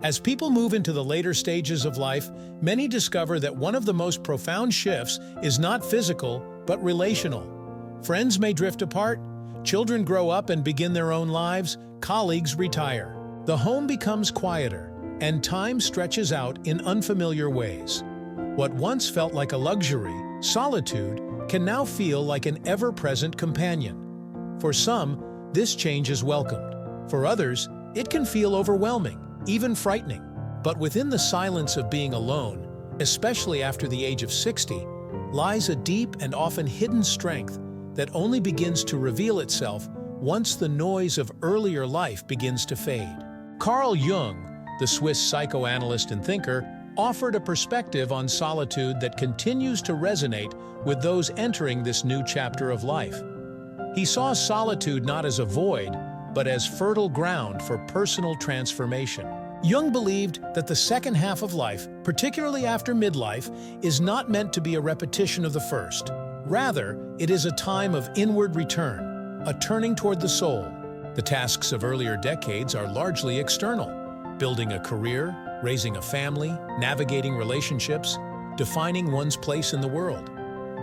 As people move into the later stages of life, many discover that one of the most profound shifts is not physical, but relational. Friends may drift apart, children grow up and begin their own lives, colleagues retire. The home becomes quieter, and time stretches out in unfamiliar ways. What once felt like a luxury, solitude, can now feel like an ever-present companion. For some, this change is welcomed. For others, it can feel overwhelming, even frightening. But within the silence of being alone, especially after the age of 60, lies a deep and often hidden strength that only begins to reveal itself once the noise of earlier life begins to fade. Carl Jung, the Swiss psychoanalyst and thinker, offered a perspective on solitude that continues to resonate with those entering this new chapter of life. He saw solitude not as a void, but as fertile ground for personal transformation. Jung believed that the second half of life, particularly after midlife, is not meant to be a repetition of the first. Rather, it is a time of inward return, a turning toward the soul. The tasks of earlier decades are largely external: building a career, raising a family, navigating relationships, defining one's place in the world.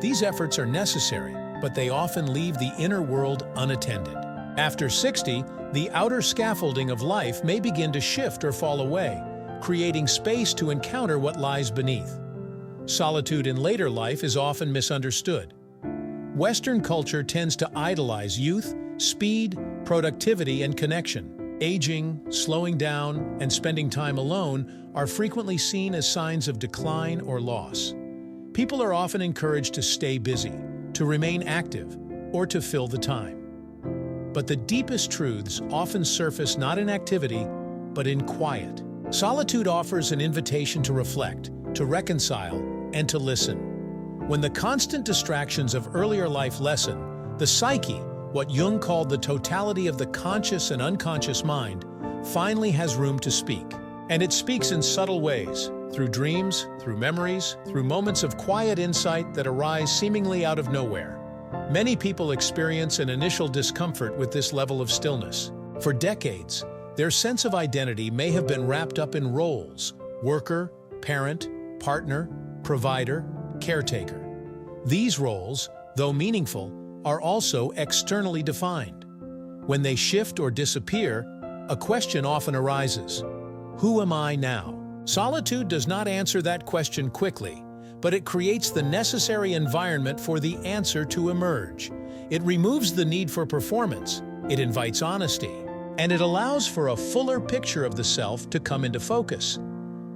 These efforts are necessary, but they often leave the inner world unattended. After 60, the outer scaffolding of life may begin to shift or fall away, creating space to encounter what lies beneath. Solitude in later life is often misunderstood. Western culture tends to idolize youth, speed, productivity, and connection. Aging, slowing down, and spending time alone are frequently seen as signs of decline or loss. People are often encouraged to stay busy, to remain active, or to fill the time. But the deepest truths often surface not in activity, but in quiet. Solitude offers an invitation to reflect, to reconcile, and to listen. When the constant distractions of earlier life lessen, the psyche, what Jung called the totality of the conscious and unconscious mind, finally has room to speak. And it speaks in subtle ways, through dreams, through memories, through moments of quiet insight that arise seemingly out of nowhere. Many people experience an initial discomfort with this level of stillness. For decades, their sense of identity may have been wrapped up in roles: worker, parent, partner, provider, caretaker. These roles, though meaningful, are also externally defined. When they shift or disappear, a question often arises: who am I now? Solitude does not answer that question quickly, but it creates the necessary environment for the answer to emerge. It removes the need for performance, it invites honesty, and it allows for a fuller picture of the self to come into focus.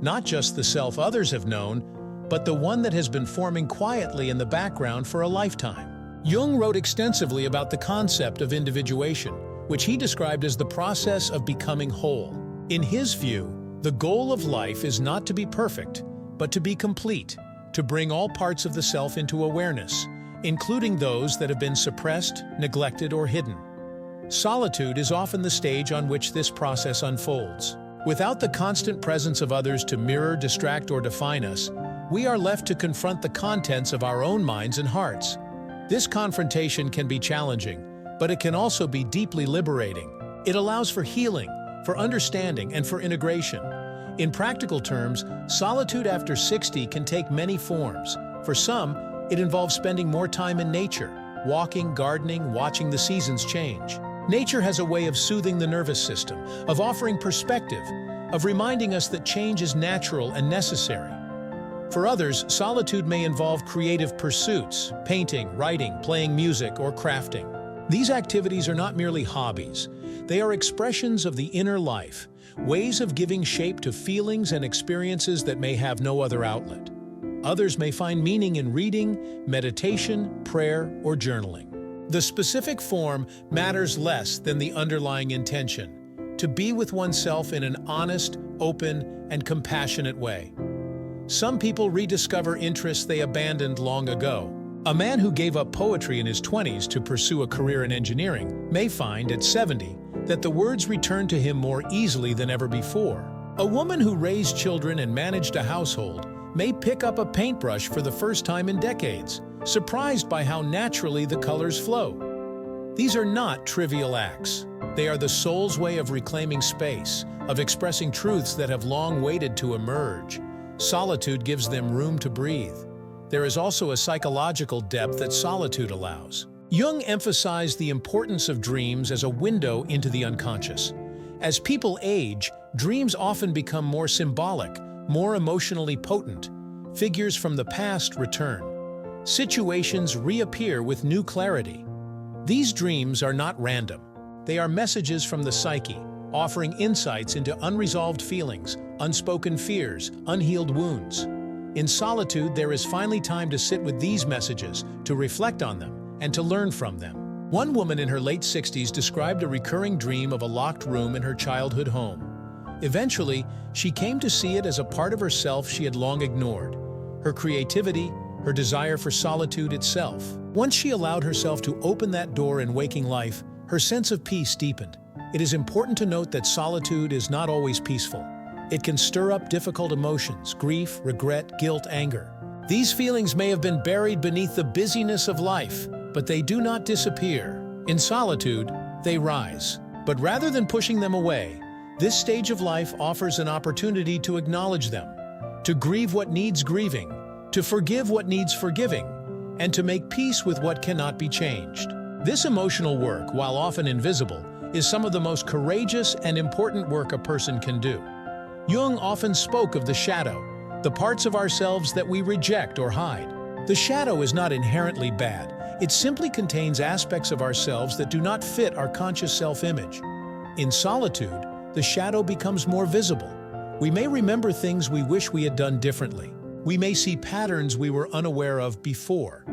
Not just the self others have known, but the one that has been forming quietly in the background for a lifetime. Jung wrote extensively about the concept of individuation, which he described as the process of becoming whole. In his view, the goal of life is not to be perfect, but to be complete, to bring all parts of the self into awareness, including those that have been suppressed, neglected, or hidden. Solitude is often the stage on which this process unfolds. Without the constant presence of others to mirror, distract, or define us, we are left to confront the contents of our own minds and hearts. This confrontation can be challenging, but it can also be deeply liberating. It allows for healing, for understanding, and for integration. In practical terms, solitude after 60 can take many forms. For some, it involves spending more time in nature, walking, gardening, watching the seasons change. Nature has a way of soothing the nervous system, of offering perspective, of reminding us that change is natural and necessary. For others, solitude may involve creative pursuits: painting, writing, playing music, or crafting. These activities are not merely hobbies. They are expressions of the inner life, ways of giving shape to feelings and experiences that may have no other outlet. Others may find meaning in reading, meditation, prayer, or journaling. The specific form matters less than the underlying intention: to be with oneself in an honest, open, and compassionate way. Some people rediscover interests they abandoned long ago. A man who gave up poetry in his 20s to pursue a career in engineering may find at 70 that the words return to him more easily than ever before. A woman who raised children and managed a household may pick up a paintbrush for the first time in decades, surprised by how naturally the colors flow. These are not trivial acts. They are the soul's way of reclaiming space, of expressing truths that have long waited to emerge. Solitude gives them room to breathe. There is also a psychological depth that solitude allows. Jung emphasized the importance of dreams as a window into the unconscious. As people age, dreams often become more symbolic, more emotionally potent. Figures from the past return. Situations reappear with new clarity. These dreams are not random. They are messages from the psyche, offering insights into unresolved feelings, unspoken fears, unhealed wounds. In solitude, there is finally time to sit with these messages, to reflect on them, and to learn from them. One woman in her late 60s described a recurring dream of a locked room in her childhood home. Eventually, she came to see it as a part of herself she had long ignored. Her creativity, her desire for solitude itself. Once she allowed herself to open that door in waking life, her sense of peace deepened. It is important to note that solitude is not always peaceful. It can stir up difficult emotions, grief, regret, guilt, anger. These feelings may have been buried beneath the busyness of life, but they do not disappear. In solitude, they rise. But rather than pushing them away, this stage of life offers an opportunity to acknowledge them, to grieve what needs grieving, to forgive what needs forgiving, and to make peace with what cannot be changed. This emotional work, while often invisible, is some of the most courageous and important work a person can do. Jung often spoke of the shadow, the parts of ourselves that we reject or hide. The shadow is not inherently bad. It simply contains aspects of ourselves that do not fit our conscious self-image. In solitude, the shadow becomes more visible. We may remember things we wish we had done differently. We may see patterns we were unaware of before.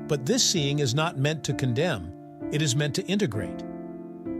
But this seeing is not meant to condemn, it is meant to integrate.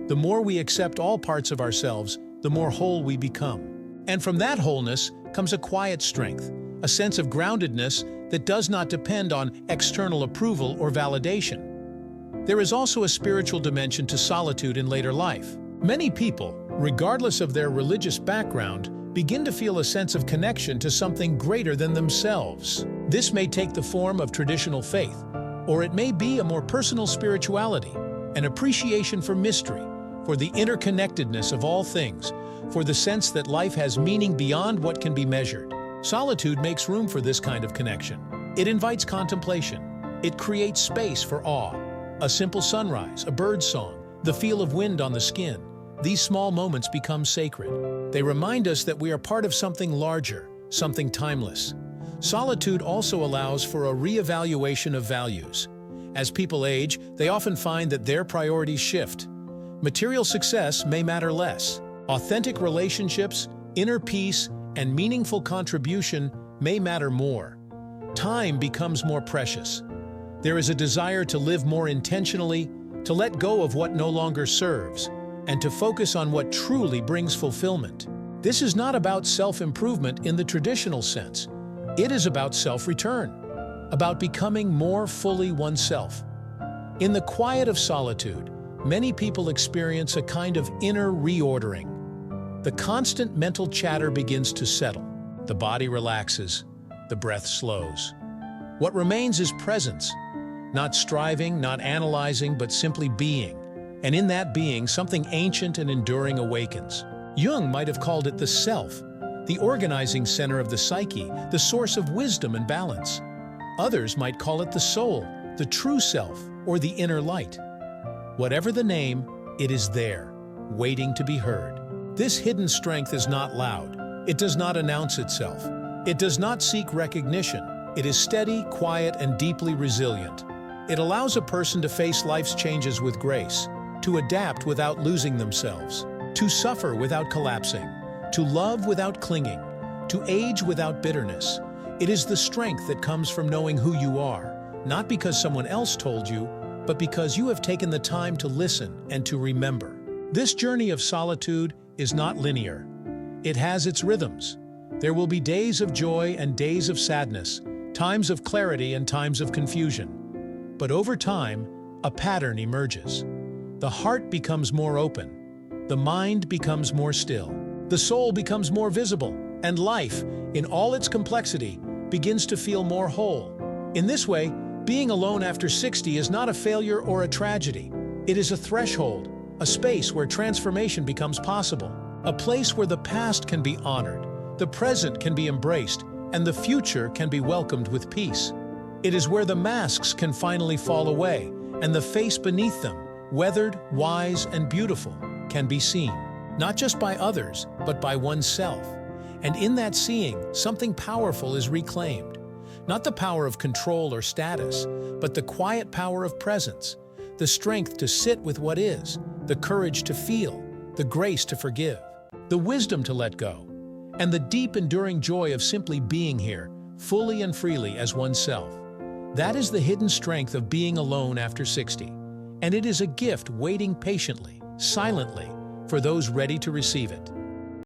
The more we accept all parts of ourselves, the more whole we become. And from that wholeness comes a quiet strength, a sense of groundedness that does not depend on external approval or validation. There is also a spiritual dimension to solitude in later life. Many people, regardless of their religious background, begin to feel a sense of connection to something greater than themselves. This may take the form of traditional faith, or it may be a more personal spirituality, an appreciation for mystery, for the interconnectedness of all things, for the sense that life has meaning beyond what can be measured. Solitude makes room for this kind of connection. It invites contemplation. It creates space for awe. A simple sunrise, a bird's song, the feel of wind on the skin. These small moments become sacred. They remind us that we are part of something larger, something timeless. Solitude also allows for a reevaluation of values. As people age, they often find that their priorities shift. Material success may matter less. Authentic relationships, inner peace, and meaningful contribution may matter more. Time becomes more precious. There is a desire to live more intentionally, to let go of what no longer serves, and to focus on what truly brings fulfillment. This is not about self-improvement in the traditional sense. It is about self-return, about becoming more fully oneself. In the quiet of solitude, many people experience a kind of inner reordering. The constant mental chatter begins to settle. The body relaxes, the breath slows. What remains is presence, not striving, not analyzing, but simply being. And in that being, something ancient and enduring awakens. Jung might have called it the self, the organizing center of the psyche, the source of wisdom and balance. Others might call it the soul, the true self, or the inner light. Whatever the name, it is there, waiting to be heard. This hidden strength is not loud. It does not announce itself. It does not seek recognition. It is steady, quiet, and deeply resilient. It allows a person to face life's changes with grace, to adapt without losing themselves, to suffer without collapsing, to love without clinging, to age without bitterness. It is the strength that comes from knowing who you are, not because someone else told you, but because you have taken the time to listen and to remember. This journey of solitude is not linear. It has its rhythms. There will be days of joy and days of sadness, times of clarity and times of confusion. But over time, a pattern emerges. The heart becomes more open. The mind becomes more still. The soul becomes more visible. And life, in all its complexity, begins to feel more whole. In this way, being alone after 60 is not a failure or a tragedy. It is a threshold, a space where transformation becomes possible, a place where the past can be honored, the present can be embraced, and the future can be welcomed with peace. It is where the masks can finally fall away, and the face beneath them, weathered, wise, and beautiful, can be seen, not just by others, but by oneself. And in that seeing, something powerful is reclaimed. Not the power of control or status, but the quiet power of presence, the strength to sit with what is, the courage to feel, the grace to forgive, the wisdom to let go, and the deep, enduring joy of simply being here, fully and freely as oneself. That is the hidden strength of being alone after 60, and it is a gift waiting patiently, silently, for those ready to receive it.